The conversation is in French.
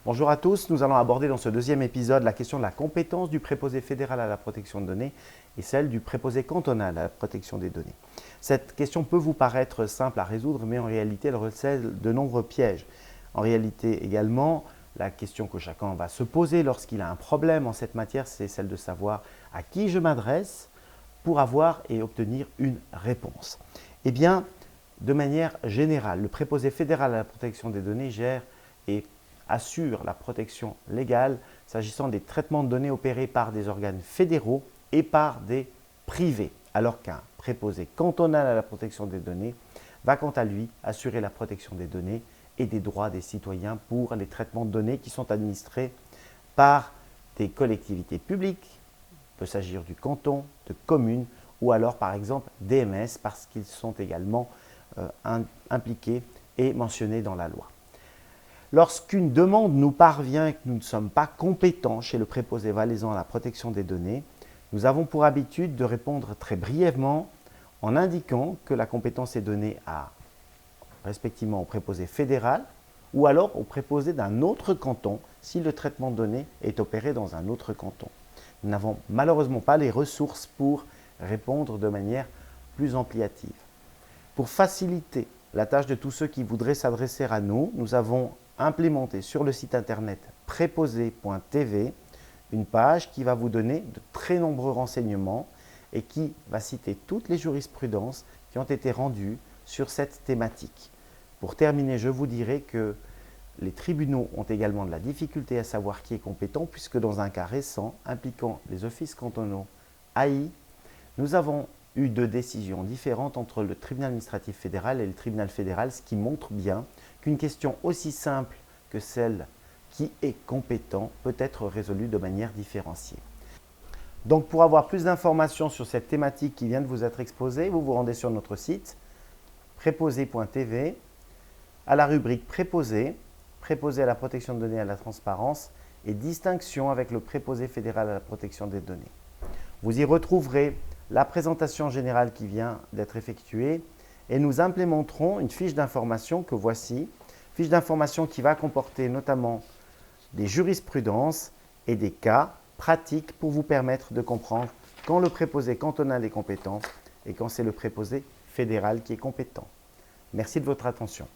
Bonjour à tous, nous allons aborder dans ce deuxième épisode la question de la compétence du préposé fédéral à la protection de données et celle du préposé cantonal à la protection des données. Cette question peut vous paraître simple à résoudre, mais en réalité elle recèle de nombreux pièges. En réalité également, la question que chacun va se poser lorsqu'il a un problème en cette matière, c'est celle de savoir à qui je m'adresse pour avoir et obtenir une réponse. Eh bien, de manière générale, le préposé fédéral à la protection des données gère et assure la protection légale s'agissant des traitements de données opérés par des organes fédéraux et par des privés, alors qu'un préposé cantonal à la protection des données va quant à lui assurer la protection des données et des droits des citoyens pour les traitements de données qui sont administrés par des collectivités publiques, il peut s'agir du canton, de communes ou alors par exemple DMS parce qu'ils sont également impliqués et mentionnés dans la loi. Lorsqu'une demande nous parvient et que nous ne sommes pas compétents chez le préposé valaisant à la protection des données, nous avons pour habitude de répondre très brièvement en indiquant que la compétence est donnée respectivement au préposé fédéral ou alors au préposé d'un autre canton si le traitement de données est opéré dans un autre canton. Nous n'avons malheureusement pas les ressources pour répondre de manière plus ampliative. Pour faciliter la tâche de tous ceux qui voudraient s'adresser à nous, nous avons implémenté sur le site internet préposé.tv une page qui va vous donner de très nombreux renseignements et qui va citer toutes les jurisprudences qui ont été rendues sur cette thématique. Pour terminer, je vous dirai que les tribunaux ont également de la difficulté à savoir qui est compétent puisque dans un cas récent impliquant les offices cantonaux AI, nous avons eu deux décisions différentes entre le tribunal administratif fédéral et le tribunal fédéral, ce qui montre bien qu'une question aussi simple que celle qui est compétent peut être résolue de manière différenciée. Donc pour avoir plus d'informations sur cette thématique qui vient de vous être exposée, vous vous rendez sur notre site préposé.tv à la rubrique préposé, préposé à la protection de données et à la transparence et distinction avec le préposé fédéral à la protection des données. Vous y retrouverez la présentation générale qui vient d'être effectuée et nous implémenterons une fiche d'information que voici, fiche d'information qui va comporter notamment des jurisprudences et des cas pratiques pour vous permettre de comprendre quand le préposé cantonal est compétent et quand c'est le préposé fédéral qui est compétent. Merci de votre attention.